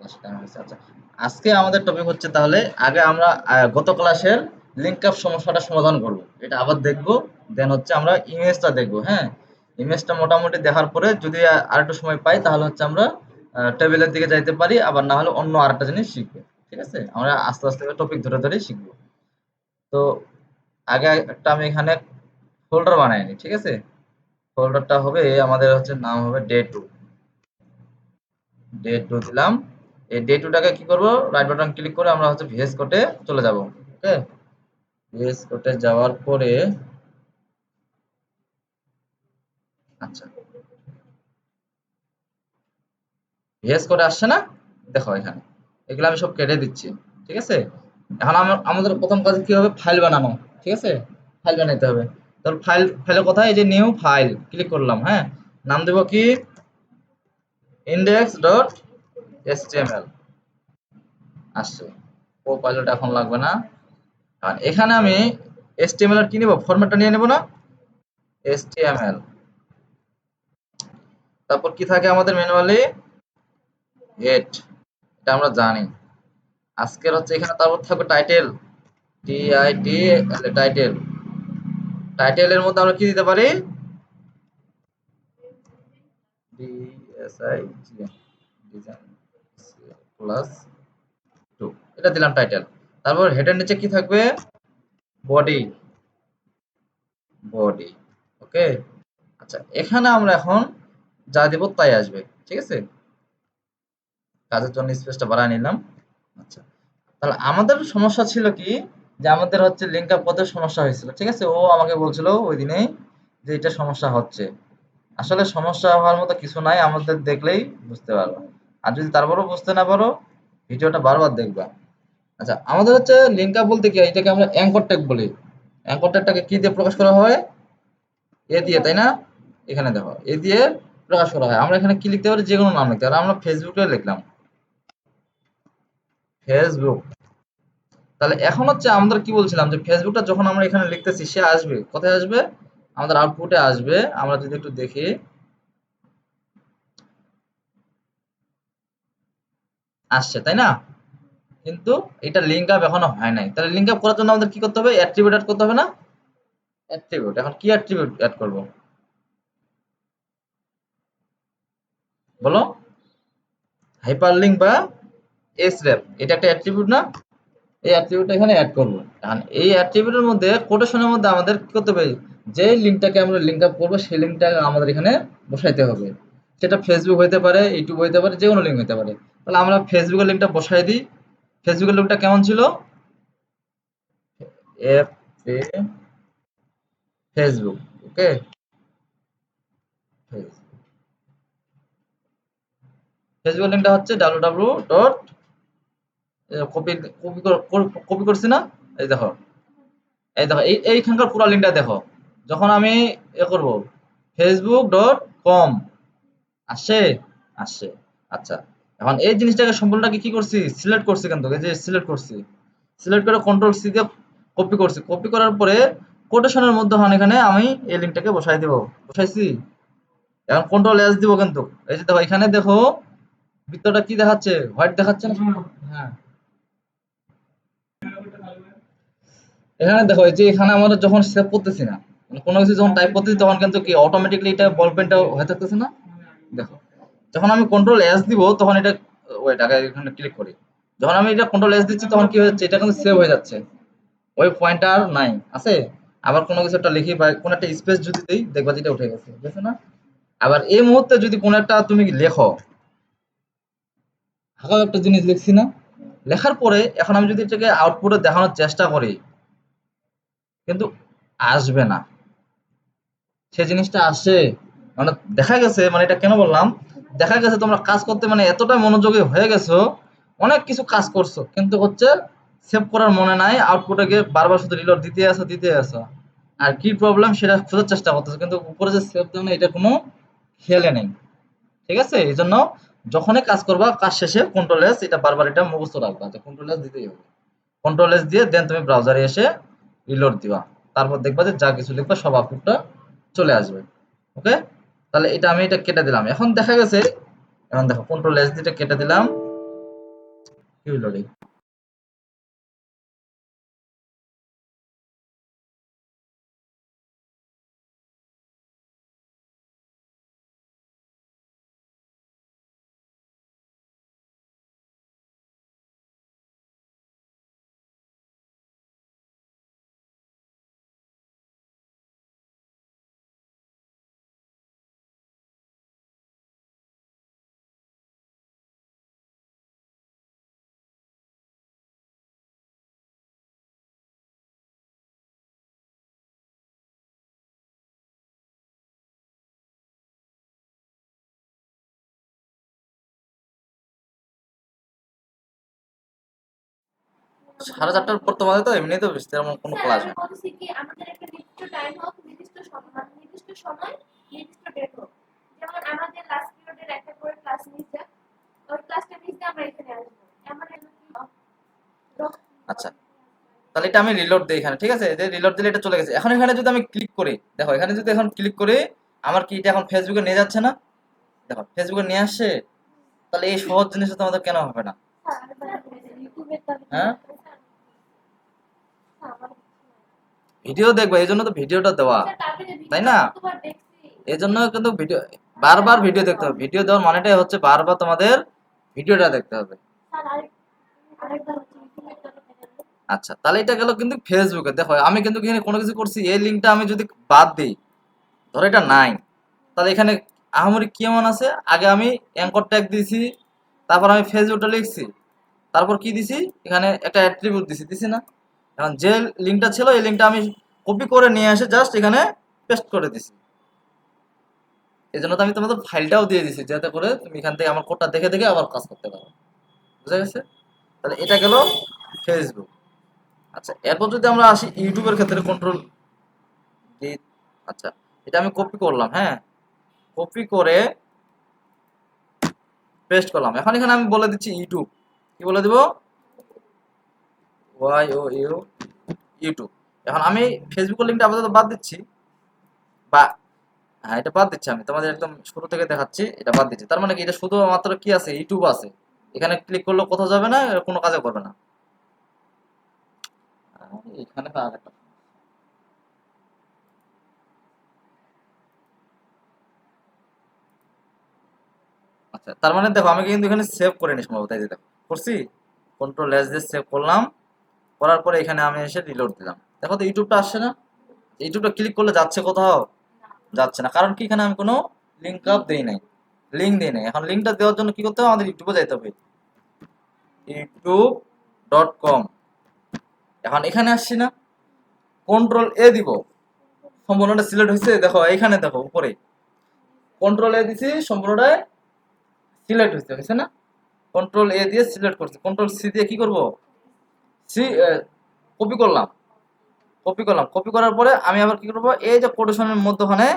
আচ্ছা, আজকে আমাদের টপিক হচ্ছে তাহলে আগে আমরা গত ক্লাসের লিঙ্ক আপ সমস্যাটা সমাধান করব, এটা আবার দেখব, দেন হচ্ছে আমরা ইমেজটা দেখব। হ্যাঁ, ইমেজটা মোটামুটি দেখার পরে যদি আরেকটু সময় পাই তাহলে হচ্ছে আমরা টেবিলের দিকে যাইতে পারি, আবার না হলে অন্য আরেকটা জিনিস শিখবো। ঠিক আছে, আমরা আস্তে আস্তে টপিক ধরে ধরে শিখবো। তো আগে একটা আমি এখানে ফোল্ডার বানাই নি, ঠিক আছে। ফোল্ডারটা হবে আমাদের হচ্ছে নাম হবে ডে 2। ডে 2 দিলাম। এই ডে 2টাকে কি করব, রাইট বাটন ক্লিক করে আমরা হচ্ছে ভিএস কোডে চলে যাব। ওকে, ভিএস কোডে যাওয়ার পরে আচ্ছা, ভিএস কোডে আসছে না, দেখো এখানে এগুলো আমি সব কেটে দিচ্ছি। ঠিক আছে, এখন আমাদের প্রথম কাজ কি হবে, ফাইল বানানো। ঠিক আছে, ফাইল বানাইতে হবে। তাহলে ফাইলের কোথায়, এই যে নিউ ফাইল ক্লিক করলাম। হ্যাঁ, নাম দেব কি, index.html। আসছে, ও পাইলট এখন লাগবে না। আর এখানে আমি HTML এর কি নিব, ফরম্যাটটা নিয়ে নেব না, HTML। তারপর কি থাকে আমাদের ম্যানুয়ালি, হেড, এটা আমরা জানি। আজকের হচ্ছে এখানে তারপর থাকবে টাইটেল, টাইটেল। টাইটেলের মধ্যে আমরা কি দিতে পারি, DSIGN, ডিজাইন প্লাস 2, এটা দিলাম টাইটেল। তারপর হেডের নিচে কি থাকবে, বডি, বডি। ওকে, আচ্ছা এখানে আমরা এখন যা দেব তাই আসবে। ঠিক আছে, কাজের জন্য স্পেসটা বাড়ায় নিলাম। আচ্ছা, তাহলে আমাদের সমস্যা ছিল কি, যে আমাদের হচ্ছে লিঙ্ক আপ করতে সমস্যা হয়েছিল। ঠিক আছে, ও আমাকে বলছিল ওই দিনেই যে এটা সমস্যা হচ্ছে। আসলে সমস্যা হওয়ার মতো কিছু নাই, আমাদের দেখলেই বুঝতে পারবা। আর যদি তারপরেও বুঝতে না পারো, ভিডিওটা বারবার দেখবা। আচ্ছা, আমাদের হচ্ছে লিঙ্ক আপ বলতে কি, এটাকে আমরা অ্যাঙ্কর ট্যাগ বলি। অ্যাঙ্কর ট্যাগটাকে কি দিয়ে প্রকাশ করা হয়, এ দিয়ে, তাই না। এখানে দেখো এ দিয়ে প্রকাশ করা হয়। আমরা এখানে কি লিখতে পারি, যে কোনো নাম লিখতে পারি। আমরা ফেসবুকে লিখলাম, ফেসবুক। তাহলে এখন হচ্ছে আমরা কি বলছিলাম, যে ফেসবুকটা যখন আমরা এখানে লিখতেছি সে আসবে কোথায়, আসবে আমাদের আউটপুটে আসবে। আমরা যদি একটু দেখি, আসছে তাই না। কিন্তু এটা লিঙ্ক আপ এখনো হয় নাই। তাহলে লিঙ্ক আপ করার জন্য আমাদের কি করতে হবে, অ্যাট্রিবিউট অ্যাড করতে হবে না। অ্যাট্রিবিউট, এখন কি অ্যাট্রিবিউট অ্যাড করব বলো, হাইপারলিংক বা এসরেপ, এটা একটা অ্যাট্রিবিউট না। এই অ্যাট্রিবিউটটা এখানে অ্যাড করব। এখন এই অ্যাট্রিবিউটের মধ্যে কোটেশনের মধ্যে আমাদের কি করতে হবে, যে লিঙ্কটাকে আমরা লিঙ্ক আপ করবো সেই লিঙ্কটা আমাদের এখানে বসাইতে হবে। সেটা ফেসবুক হইতে পারে, ইউটিউব হইতে পারে, যে কোনো লিঙ্ক হইতে পারে। তাহলে আমরা ফেসবুকের লিঙ্কটা বসাই দিই। ফেসবুকের লিঙ্কটা কেমন ছিল, এফ এ ফেসবুক। ওকে, ফেসবুক লিঙ্কটা হচ্ছে www dot, copy copy copy করছি না, এই দেখো, এই দেখো এইখানকার পুরো লিঙ্কটা দেখো। যখন আমি করব facebook.com, আসে, আসে। আচ্ছা, এখন এই জিনিসটাকে সম্পূর্ণটাকে কি করছি, সিলেক্ট করছি, কিন্তু এই যে সিলেক্ট করছি, সিলেক্ট করে কন্ট্রোল সি দিয়ে কপি করছি। কপি করার পরে কোটেশনের মধ্যে এখানে আমি এই লিঙ্কটাকে বসাই দেব, বসাইছি। এখন কন্ট্রোল এস দিব, কিন্তু এই যে দেখো এখানে দেখো বৃত্তটা কি দেখাচ্ছে, হোয়াইট দেখাচ্ছে না। হ্যাঁ, এখানে দেখো এই যে এখানে আমরা যখন সেভ করতেছি না, মানে কোনো কিছু যখন টাইপ করতেছি তখন কিন্তু কি অটোমেটিক্যালি এটা বল পেনটা হয়ে থাকতেছে না। দেখো যখন আমি কন্ট্রোল এস দিব তখন এটা, ওয়েট আগে এখানে ক্লিক করি। যখন আমি এটা কন্ট্রোল এস দিচ্ছি তখন কি হচ্ছে, এটা কিন্তু সেভ হয়ে যাচ্ছে, ওই পয়েন্টটা আর নাই, আছে। আবার কোনো কিছু একটা লিখি বা কোনো একটা স্পেস যদি দেই, দেখবা যেটা উঠে গেছে, বুঝছো না। আবার এই মুহূর্তে যদি কোনো একটা তুমি লেখো, হালকা একটা জিনিস লিখছি না, লেখার পরে এখন আমি যদি এটাকে আউটপুটে দেখানোর চেষ্টা করি, কিন্তু আসবে না, সে জিনিসটা আসে। মানে দেখা গেছে, মানে এটা কেন বললাম, দেখা গেছে তোমরা কাজ করতে মানে এতটা মনোযোগী হয়ে গেছো, অনেক কিছু কাজ করছো, কিন্তু হচ্ছে সেভ করার মনে নাই, আউটপুটে গিয়ে বারবার শুধু রিলোড দিতে আসো, দিতে আসো। আর কি প্রবলেম সেটা খোঁজার চেষ্টা করতেছো, কিন্তু উপরে যে সেভ দাও না, এটা কোনো খেয়ালে নেই। ঠিক আছে, এই জন্য যখনই কাজ করবা, কাজ শেষে কন্ট্রোল এস, এটা বারবার এটা মুখস্থ রাখবা যে কন্ট্রোল এস দিতেই হবে। কন্ট্রোল এস দিয়ে দেন তুমি ব্রাউজারে এসে রিলোড দিবা। তারপর দেখবা যে যা কিছু লিখবা সব আউটপুটটা চলে আসবে। ওকে, তাহলে এটা আমি এটা কেটে দিলাম। এখন দেখা গেছে, এখন দেখো কন্ট্রোল এস দিয়ে কেটে দিলাম। কি হইলো রে? সাড়ে চারটার পর তোমাদের তো এমনি তো তেমন কোনো ক্লাস হয় না। কি আমাদের একটা নির্দিষ্ট টাইম হোক, নির্দিষ্ট সময়, নির্দিষ্ট সময়, নির্দিষ্ট ডেট হোক। যেমন আমাদের লাস্ট পিরিয়ডের একটা করে ক্লাস মিস যায়, ওই ক্লাসটা মিস দিয়ে আমরা এখানে আসবো। এমন আচ্ছা, তাহলে এটা আমি রিলোড দিই এখানে, ঠিক আছে? যে রিলোড দিলে এটা চলে গেছে। এখন এখানে যদি আমি ক্লিক করি, দেখো এখানে যদি এখন ক্লিক করি, আমার কি এটা এখন ফেসবুকে নিয়ে যাচ্ছে না? দেখো ফেসবুকে নিয়ে আসছে। তাহলে এই সহজ জিনিসটা তোমাদের কেন হবে না? হ্যাঁ, ভিডিও দেখবো, এই জন্য তো ভিডিওটা দেওয়া, তাই না? এই জন্য কিন্তু ভিডিও, বারবার ভিডিও দেখতে হবে। ভিডিও দেওয়ার মানেটাই হচ্ছে বারবার তোমাদের ভিডিওটা দেখতে হবে। আচ্ছা, তাহলে এটা গেল কিন্তু ফেসবুকে। দেখো আমি কিন্তু এখানে কোনো কিছু করছি, এই লিঙ্কটা আমি যদি বাদ দিই, ধরো এটা নাই, তাহলে এখানে আহামরি কি এমন আছে? আগে আমি অ্যাঙ্কর ট্যাগ দিয়েছি, তারপর আমি ফেসবুকটা লিখছি, তারপর কি দিছি, এখানে একটা অ্যাট্রিবিউট দিছি না? এখন যে লিঙ্কটা ছিল এই লিঙ্কটা আমি কপি করে নিয়ে এসে জাস্ট এখানে পেস্ট করে দিছি। এই জন্য তো আমি তোমাদের ফাইলটাও দিয়ে দিছি, যাতে করে তুমি এখান থেকে আমার কোডটা দেখে দেখে আবার কাজ করতে পারো। বুঝা গেছে? তাহলে এটা গেল ফেসবুক। আচ্ছা, এরপর যদি আমরা আসি ইউটিউবের ক্ষেত্রে, কন্ট্রোল ডি। আচ্ছা, এটা আমি কপি করলাম, হ্যাঁ, কপি করে পেস্ট করলাম। এখন এখানে আমি বলে দিচ্ছি ইউটিউব। কি বলে দিব? Y O U, YouTube. এখন আমি ফেসবুকের লিঙ্কটা আপাতত বাদ দিচ্ছি, বা হ্যাঁ এটা বাদ দিচ্ছি, আমি তোমাদের একদম শুরু থেকে দেখাচ্ছি, এটা বাদ দিচ্ছি। তার মানে কি, এটা শুধুমাত্র কি আছে, ইউটিউব আছে। এখানে ক্লিক করলেও কোথাও যাবে না, কোনো কাজে করবে না। এখানে তো আরেকটা, আচ্ছা তার মানে দেখো আমি কিন্তু এখানে সেভ করে নি সম্ভবত, এই যে দেখো করছি, কন্ট্রোল এস দিয়ে সেভ করলাম, করার পরে এখানে আমি এসে রিলোড দিলাম। দেখো তো ইউটিউবটা আসছে না? ইউটিউবটা ক্লিক করলে যাচ্ছে কোথাও? যাচ্ছে না। কারণ কি, এখানে আমি কোনো লিঙ্ক আপ দেই নাই, লিঙ্ক দিই নাই। এখন লিঙ্কটা দেওয়ার জন্য কি করতে হবে? আমাদের ইউটিউবে যাইতে হবে, youtube.com। এখন এখানে আসছি না, কন্ট্রোল এ দিব, সম্পূর্ণটা সিলেক্ট হয়েছে। দেখো এখানে দেখো উপরে কন্ট্রোল এ দিছি, সম্পূর্ণটাই সিলেক্ট হয়েছে না? কন্ট্রোল এ দিয়ে সিলেক্ট করছি, কন্ট্রোল সি দিয়ে কি করব, সি কপি করলাম, কপি করলাম। কপি করার পরে আমি আবার কি করবো, এই যে কোটেশনের মধ্যখানে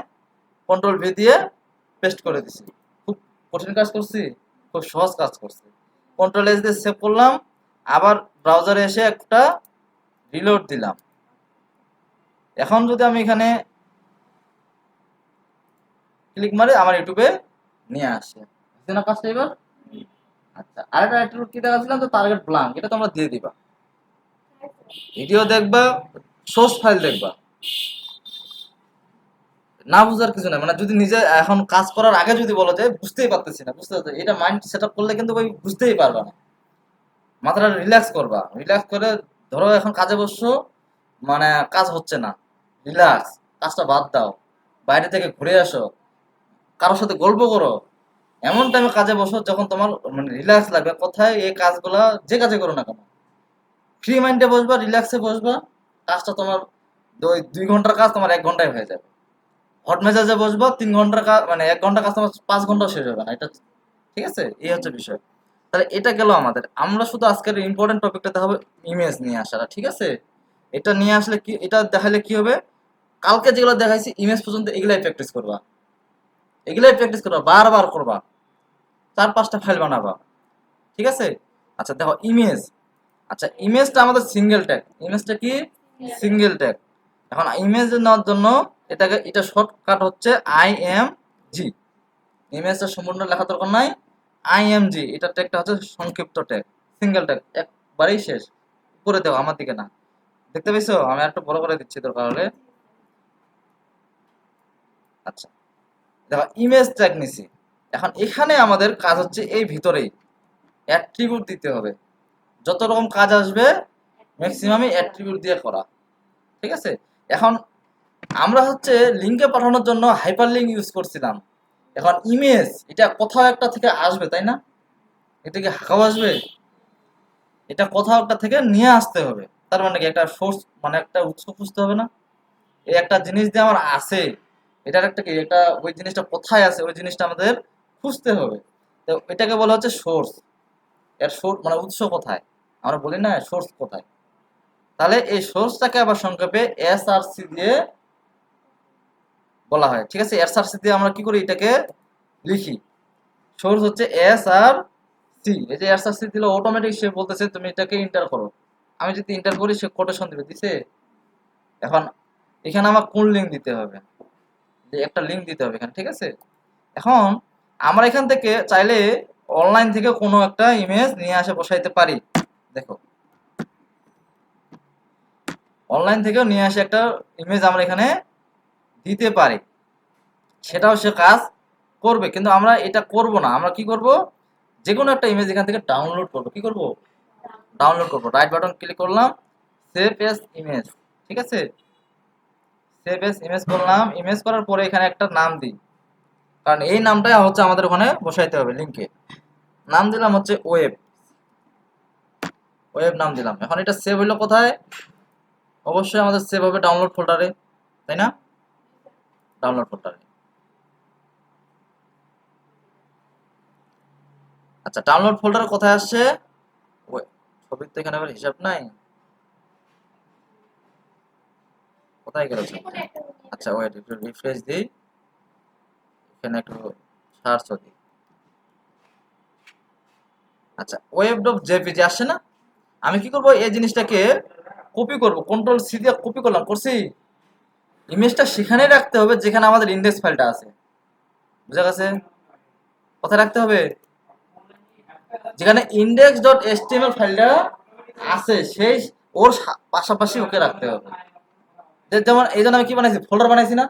কন্ট্রোল ভি দিয়ে পেস্ট করে দিছি। খুব কঠিন কাজ করছি? খুব সহজ কাজ করছি। কন্ট্রোল এস দিয়ে সেভ করলাম, আবার ব্রাউজারে এসে একটা রিলোড দিলাম। এখন যদি আমি এখানে ক্লিক মারি, আমার ইউটিউবে নিয়ে আসে, বুঝতে না কাজটা এবার? আচ্ছা, আরেকটা অ্যাট্রিবিউট কি দেখাচ্ছিলাম, তো টার্গেট ব্ল্যাঙ্ক, এটা তোমরা দিয়ে দিবা। ভিডিও দেখবা, সোর্স ফাইল দেখবা, না বুঝার কিছু নাই। মানে যদি নিজে এখন কাজ করার আগে যদি বলো যে বুঝতেই পারতেছি না, বুঝতে পারছি, এটা মাইন্ড সেট আপ করলে কিন্তু ওই বুঝতেই পারবা না। মাথাটা রিল্যাক্স করবা, রিল্যাক্স করে ধরো এখন কাজে বসছো, মানে কাজ হচ্ছে না, রিল্যাক্স, কাজটা বাদ দাও, বাইরে থেকে ঘুরে আসো, কারোর সাথে গল্প করো, এমন টাইমে কাজে বসো যখন তোমার মানে রিল্যাক্স লাগবে। কোথায় এই কাজগুলা যে কাজে করো না কেন, ফ্রি মাইন্ডে বসবা, রিল্যাক্সে বসবা, কাজটা তোমার 2 ঘন্টার কাজ তোমার 1 ঘন্টায় হয়ে যাবে। হট মেজাজে বসবা, 3 ঘন্টার কাজ মানে 1 ঘন্টা কাজ তোমার 5 ঘন্টা শেষ হবে না এটা, ঠিক আছে? এই হচ্ছে বিষয়। তাহলে এটা গেল আমাদের, আমরা শুধু আজকের ইম্পর্টেন্ট টপিকটাতে হবে ইমেজ নিয়ে আসাটা, ঠিক আছে? এটা নিয়ে আসলে কি, এটা দেখালে কি হবে, কালকে যেগুলো দেখাইছি ইমেজ পর্যন্ত এগুলাই প্র্যাকটিস করবা, এগুলাই প্র্যাকটিস করবা, বারবার করবা, 4-5টা ফাইল বানাবা, ঠিক আছে? আচ্ছা দেখো ইমেজ, আচ্ছা ইমেজটা আমাদের সিঙ্গেল ট্যাগ, ইমেজটা কি সিঙ্গেল ট্যাগ। এখন ইমেজ নেওয়ার জন্য এটা শর্টকাট হচ্ছে IMG। ইমেজটা সম্পূর্ণ লেখা দরকার নাই, IMG, এটা ট্যাগটা হচ্ছে সংক্ষিপ্ত ট্যাগ, সিঙ্গেল ট্যাগ, একবারেই শেষ। উপরে দাও, আমার দিকে না। দেখতে পেয়েছো? আমি একটু বড় করে দিচ্ছি দরকার হলে। আচ্ছা, দেখো ইমেজ ট্যাগ নিছি। এখন এখানে আমাদের কাজ হচ্ছে এই ভিতরেই অ্যাট্রিবিউট দিতে হবে। যত রকম কাজ আসবে ম্যাক্সিমামই অ্যাট্রিবিউট দিয়ে করা, ঠিক আছে? এখন আমরা হচ্ছে লিঙ্কে পাঠানোর জন্য হাইপার লিঙ্ক ইউজ করছিলাম। এখন ইমেজ এটা কোথাও একটা থেকে আসবে, তাই না? এটা কি হাঁকাও আসবে? এটা কোথাও একটা থেকে নিয়ে আসতে হবে। তার মানে কি একটা সোর্স, মানে একটা উৎস খুঁজতে হবে না? এই একটা জিনিস যে আমার আছে, এটার একটা কি একটা, ওই জিনিসটা কোথায় আছে ওই জিনিসটা আমাদের খুঁজতে হবে। তো এটাকে বলা হচ্ছে সোর্স। এর সোর্স মানে উৎস কোথায়, আমরা বলি না সোর্স কোথায়। তাহলে এই সোর্সটাকে আবার সংক্ষেপে এসআরসি দিয়ে বলা হয়, ঠিক আছে? এসআরসি দিয়ে আমরা কি করি, এটাকে লিখি। সোর্স হচ্ছে এসআরসি। এই যে এসআরসি দিলে অটোমেটিক সে বলতেছে তুমি এটাকে এন্টার করো। আমি যদি এন্টার করি সে কোটেশন দিবে, দিছে। এখন এখানে আমার কোন লিঙ্ক দিতে হবে, যে একটা লিঙ্ক দিতে হবে এখানে, ঠিক আছে? এখন আমরা এখান থেকে চাইলে অনলাইন থেকে কোনো একটা ইমেজ নিয়ে আসে বসাইতে পারি। দেখো, অনলাইন থেকেও নিয়ে আসে একটা ইমেজ আমরা এখানে দিতে পারি, সেটাও সে কাজ করবে। কিন্তু আমরা এটা করব না, আমরা কি করব, যে কোনো একটা ইমেজ এখান থেকে ডাউনলোড করব। কি করব? ডাউনলোড করব। রাইট বাটন ক্লিক করলাম, সেভ এস ইমেজ, ঠিক আছে? সেভ এস ইমেজ করলাম। ইমেজ করার পরে এখানে একটা নাম দিই, কারণ এই নামটাই হচ্ছে আমাদের ওখানে বসাইতে হবে লিংকে। নাম দিলাম হচ্ছে ওয়েব। ওয়েব নাম দিলাম। এখন এটা সেভ হইলো কোথায়? অবশ্যই আমাদের সেভ হবে ডাউনলোড ফোল্ডারে, তাই না? ডাউনলোড ফোল্ডারে। আচ্ছা, ডাউনলোড ফোল্ডারে কোথায় আসছে? ছবির তো এখানে আবার হিসাব নাই, কোথায় গেল যে কোনো ছবিটা? একটা নিয়ে আচ্ছা ওয়েট, একটু রিফ্রেশ দিই, এখানে একটু সার্চ দিই। আচ্ছা, ওয়েব ডট জেপিজি আসছে না? আমি কি করব, এই জিনিসটাকে কপি করব, কন্ট্রোল সি দিয়ে কপি করলাম, করছি। ইমেজটা সেখানেই রাখতে হবে যেখানে আমাদের ইন্ডেক্স ফাইলটা আছে। বুঝা গেছে? কোথায় রাখতে হবে? যেখানে index ডট html ফাইলটা আছে সেই ওর পাশাপাশি ওকে রাখতে হবে। যেমন এই জন্য আমি কি বানাইছি, ফোল্ডার বানাইছি না?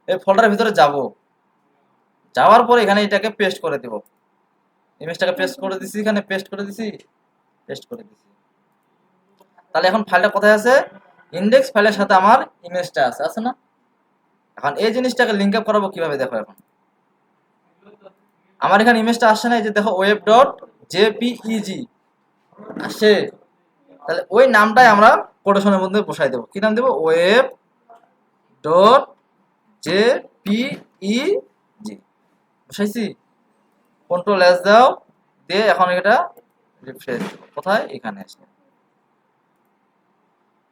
এই ফোল্ডারের ভিতরে যাব, যাওয়ার পরে এখানে এটাকে পেস্ট করে দেব। ইমেজটাকে পেস্ট করে দিছি, এখানে পেস্ট করে দিছি, পেস্ট করে দিছি। তাহলে এখন ফাইলটা কোথায় আছে? ইন্ডেক্স ফাইলের সাথে আমার ইমেজটা আছে, আছে না? এখন এই জিনিসটাকে লিংক আপ করাবো কিভাবে, দেখো। এখন আমার এখানে ইমেজটা আসছে না, এই যে দেখো ওয়েব ডট জেপিইজি আসে। তাহলে ওই নামটাই আমরা কোটেশনের মধ্যে বসাই দেবো। কি নাম দেবো? ওয়েব ডট জেপিইজি বসাইছি। কন্ট্রোল এস দাও দিয়ে এখন এটা রিফ্রেশ দেবো। কোথায়? এখানে আসলে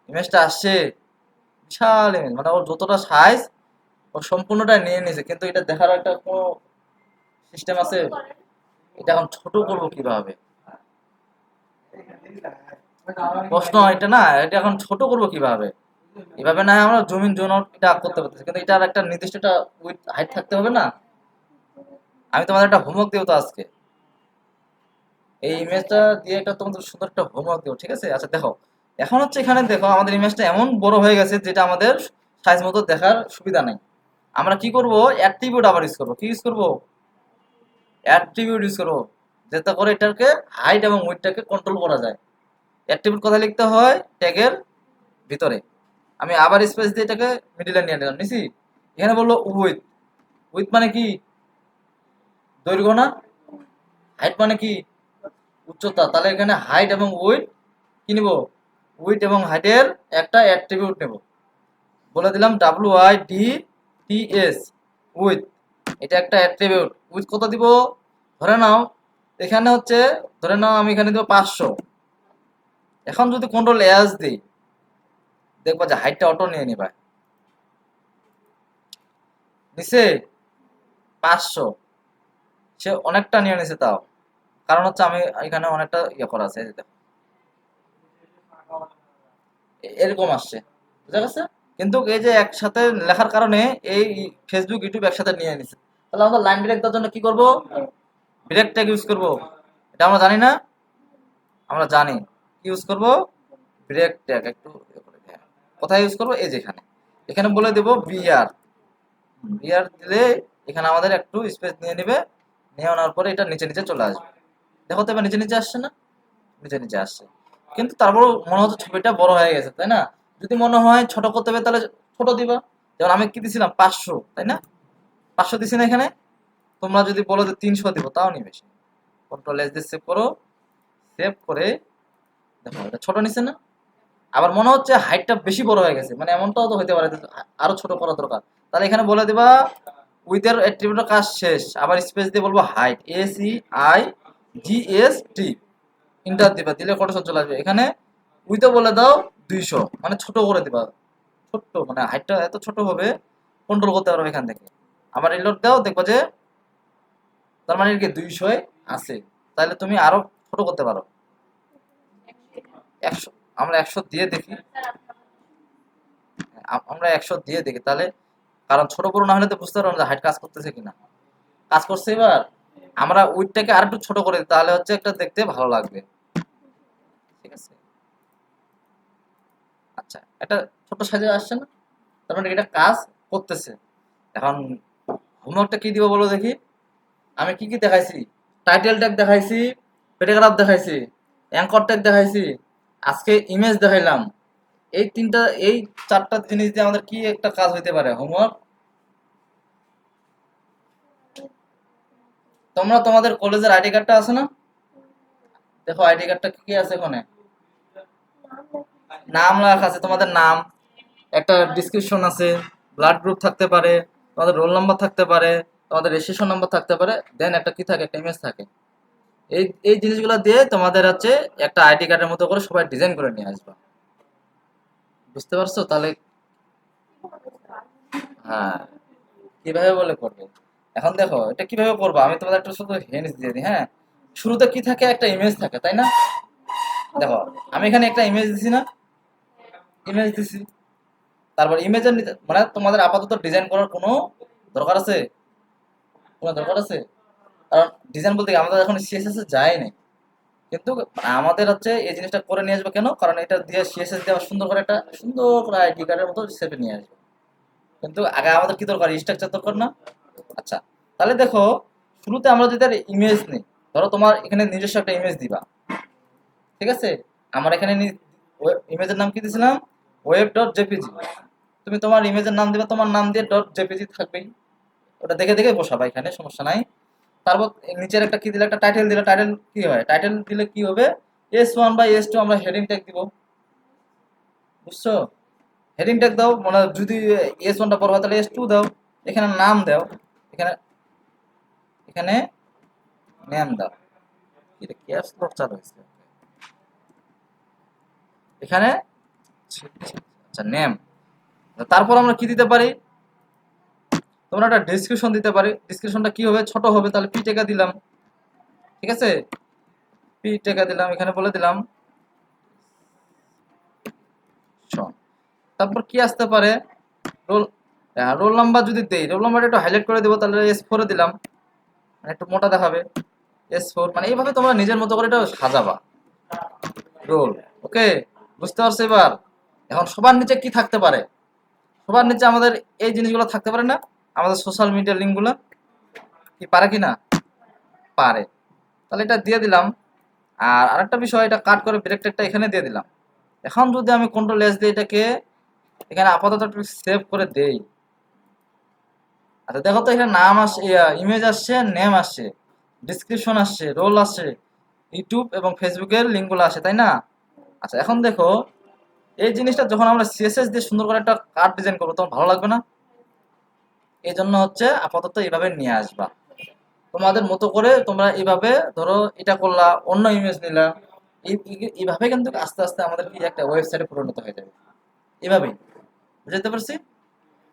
ইমেজটা আসছে। বিশাল ইমেজ, মানে ওর যতটা সাইজ ও সম্পূর্ণটা নিয়ে নিয়েছে, কিন্তু এটা দেখার একটা কোনো সিস্টেম আছে? ছোট করেন। এটা এখন ছোট করব কিভাবে, প্রশ্ন এটা না? এটা এখন ছোট করব কিভাবে? এভাবে না হয় আমরা জমিন জোন এটা করতে পারতেছি, কিন্তু এটার একটা নির্দিষ্ট একটা উইথ হাইট থাকতে হবে না? আমি তোমাদের একটা হোমওয়ার্ক দেবো তো আজকে, এই ইমেজটা দিয়ে একটা তোমাদের সুন্দর একটা হোমওয়ার্ক দেবো, ঠিক আছে? আচ্ছা দেখো, এখন হচ্ছে এখানে দেখো আমাদের ইমেজটা এমন বড় হয়ে গেছে যেটা আমাদের সাইজ মতো দেখার সুবিধা নেই। আমরা কি করব, অ্যাট্রিবিউট আবার ইউজ করব। কি ইউজ করব? অ্যাট্রিবিউট ইউজ করব, যাতে করে এটাকে হাইট এবং উইডটাকে কন্ট্রোল করা যায়। অ্যাট্রিবিউট কোথায় লিখতে হয়? ট্যাগের ভিতরে। আমি আবার স্পেস দিয়ে এটাকে মিডিলে নিয়ে নিলাম, নিছি। এখানে বললো উইথ। উইথ মানে কি? দৈর্ঘ্য না? হাইট মানে কি? উচ্চতা। তাহলে এখানে হাইট এবং উইথ কি নিব? উইথ এবং হাইটের একটা অ্যাট্রিবিউট নেব। বলে দিলাম WIDTS, উইথ। এটা একটা অ্যাট্রিবিউট। উইথ কত দিব? ধরে নাও এখানে হচ্ছে, ধরে নাও আমি এখানে দিব 500। এখন যদি কন্ট্রোল এস দিই, দেখবা যে হাইটটা অটো নিয়ে নিবা, নিচে 500। সে অনেকটা নিয়ে নিছে তাও, কারণ হচ্ছে আমি এখানে অনেকটা ইয়ে করা আছে, এই যে দেখো। এরকম আসছে, বুঝা গেছে? কিন্তু এই যে একসাথে লেখার কারণে এই ফেসবুক ইউটিউব একসাথে নিয়ে নিছে। তাহলে আমরা লাইন ব্রেক দেওয়ার জন্য কি করব? ব্রেক ট্যাগ ইউজ করব। এটা আমরা জানি না? আমরা জানি কি ইউজ করব, ব্রেক ট্যাগ একটু কোথায় ইউজ করব, এই যেখানে, এখানে বলে দেব বিআর। বিআর দিলে এখানে আমাদের একটু স্পেস নিয়ে নেবে, নিয়ে আনার পরে এটা নিচে নিচে চলে আসবে। দেখো তো এবার নিচে নিচে আসছে না, নিচে নিচে আসছে, কিন্তু তারপর মনে হচ্ছে ছবিটা বড় হয়ে গেছে, তাই না? যদি মনে হয় ছোট করতে হবে তাহলে ছোট দিবা। যেমন আমি কি দিছিলাম 500, তাই না? 500 দিছি না এখানে। তোমরা যদি বলো যে 300 দিব তাও নিবে, কন্ট্রোল এস দিয়ে সেভ করো, সেভ করে দেখো এটা ছোট নিছে না। আবার মনে হচ্ছে হাইটটা বেশি বড় হয়ে গেছে, মানে এমনটাও তো হতে পারে যে আরো ছোট করা দরকার। তাহলে এখানে বলে দিবা উইথের অ্যাট্রিবিউটের কাজ শেষ, আবার স্পেস দিয়ে বলবো হাইট, ACIGST, ইন্টার দিবা, দিলে কোটেশন চলে আসবে। এখানে উইথে বলে দাও 200, মানে ছোট করে দিবা, ছোট্ট মানে হাইটটা এত ছোট হবে কন্ট্রোল করতে পারবে এখান থেকে। আবার রিলোড দাও, দেখবো যে তার মানে কি 200 আছে, তাহলে তুমি আরো ছোট করতে পারো। 100, আমরা 100 দিয়ে দেখি, আমরা 100 দিয়ে দেখি তাহলে, কারণ ছোট বড় না হলে তো বুঝতে পারবো না হাইট কাজ করতেছে কিনা। কাজ করছে। এবার আমরা উইডটাকে আর একটু ছোট করে দিই, তাহলে হচ্ছে একটা দেখতে ভালো লাগবে। ঠিক আছে, আচ্ছা একটা ছোট সাইজে আসছে না, তার মানে এটা কাজ করতেছে। এখন হোমওয়ার্কটা কি দিব বলো দেখি। আমি কি কি দেখাইছি? টাইটেল ট্যাগ দেখাইছি, প্যারাগ্রাফ দেখাইছি, অ্যাঙ্কর ট্যাগ দেখাইছি, আজকে ইমেজ দেখাইলাম। এই তিনটা, এই চারটা জিনিস দিয়ে আমাদের কি একটা কাজ হইতে পারে হোমওয়ার্ক। তোমরা তোমাদের কলেজের আইডি কার্ডটা আছে না? দেখো আইডি কার্ডটা কি কি আছে ওখানে। নাম লেখা আছে, তোমাদের নাম, একটা ডিসক্রিপশন আছে, ব্লাড গ্রুপ থাকতে পারে, তোমাদের রোল নাম্বার থাকতে পারে, তোমাদের রেজিস্ট্রেশন নাম্বার থাকতে পারে, দেন একটা কি থাকে, একটা ইমেজ থাকে। এই এই জিনিসগুলো দিয়ে তোমাদের হচ্ছে একটা আইডি কার্ডের মতো করে সবাই ডিজাইন করে নিয়ে আসবা। বুঝতে পারছো তাহলে? হ্যাঁ, কিভাবে বলে করবে। এখন দেখো এটা কিভাবে করবো, আমি তোমাদের একটু শুধু হিন্টস দিয়ে দিই। হ্যাঁ, শুরুতে কি থাকে, একটা ইমেজ থাকে, তাই না? দেখো আমি এখানে একটা ইমেজ দিছি না, ইমেজ দিছি, তারপর ইমেজের মানে তোমাদের আপাতত ডিজাইন করার কোনো দরকার আছে? কোনো দরকার আছে? কারণ ডিজাইন বলতে কি আমাদের এখন সিএসএস এ যায় নাই, কিন্তু আমাদের হচ্ছে এই জিনিসটা করে নিয়ে আসবে কেন, কারণ এটা দিয়ে সিএসএস দিয়ে আবার সুন্দর করে একটা সুন্দর করে আইডি কার্ডের মতো শেপে নিয়ে আসবে। কিন্তু আগে আমাদের কি দরকার, স্ট্রাকচার দরকার না? আচ্ছা, তাহলে দেখো শুরুতে আমরা যদি ইমেজ নিই, ধরো তোমার এখানে নিজস্ব একটা ইমেজ দিবা, ঠিক আছে? আমার এখানে ইমেজের নাম কি দিয়েছিলাম, web.jpg। তুমি তোমার ইমেজের নাম দিবা, তোমার নাম দিয়ে .jpg থাকবেই, ওটা দেখে দেখে বসাবা, এখানে সমস্যা নাই। তারপর নিচের একটা কি দিলে, একটা টাইটেল দিলে, টাইটেল কি হয়, টাইটেল দিলে কি হবে, S1 বা S2 আমরা হেডিং ট্যাগ দিব। বুঝছো? হেডিং ট্যাগ দাও, মানে যদি S1টা বড় হয় তাহলে S2 দাও, এখানে নাম দাও, এখানে এখানে নেম দাও। এটা ক্যাপস লক চালু হয়েছে এখানে। আচ্ছা নেম, তারপর আমরা কি দিতে পারি, তোমরা একটা ডেসক্রিপশন দিতে পারি। ডেসক্রিপশনটা কি হবে, ছোট হবে, তাহলে পি টেকা দিলাম, ঠিক আছে? পি টেকা দিলাম, এখানে বলে দিলাম শোন। তারপর কি আসতে পারে, রোল, রোল নাম্বার যদি দেই, রোল নাম্বারটা একটু হাইলাইট করে দেবো, তাহলে S4 দিলাম, মানে একটু মোটা দেখাবে, S4। মানে এইভাবে তোমরা নিজের মতো করে এটা সাজাবা রোল। ওকে, বুঝতে পারছো এবার? এখন সবার নিচে কি থাকতে পারে, সবার নিচে আমাদের এই জিনিসগুলো থাকতে পারে না, আমাদের সোশ্যাল মিডিয়া লিঙ্কগুলো, কি পারে কি না? পারে। তাহলে এটা দিয়ে দিলাম। আর আরেকটা বিষয়, এটা কাট করে ব্রেক ট্যাগটা এখানে দিয়ে দিলাম। এখন যদি আমি কন্ট্রোল এস দিয়ে এটাকে এখানে আপাতত একটু সেভ করে দেই, আচ্ছা দেখো তো এখানে নাম আসছে, ইমেজ আসছে, নেম আসছে, ডিসক্রিপশন আসছে, রোল আসছে, ইউটিউব এবং ফেসবুকের লিঙ্কগুলো আসে, তাই না? আচ্ছা এখন দেখো এই জিনিসটা যখন আমরা সিএসএস দিয়ে সুন্দর করে একটা কার্ড ডিজাইন করবো তখন ভালো লাগবে না? এই জন্য হচ্ছে আপাতত এইভাবে নিয়ে আসবা, তোমাদের মতো করে তোমরা এইভাবে ধরো এটা করলা, অন্য ইমেজ নিলা, এইভাবে কিন্তু আস্তে আস্তে আমাদের কি একটা ওয়েবসাইটে পরিণত হয়ে যাবে, এভাবেই। বুঝতে পারছি?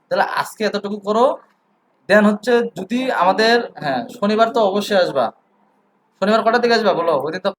তাহলে আজকে এতটুকু করো, দেন হচ্ছে যদি আমাদের, হ্যাঁ শনিবার তো অবশ্যই আসবা। শনিবার কটার দিকে আসবা বলো, ওই দিন তো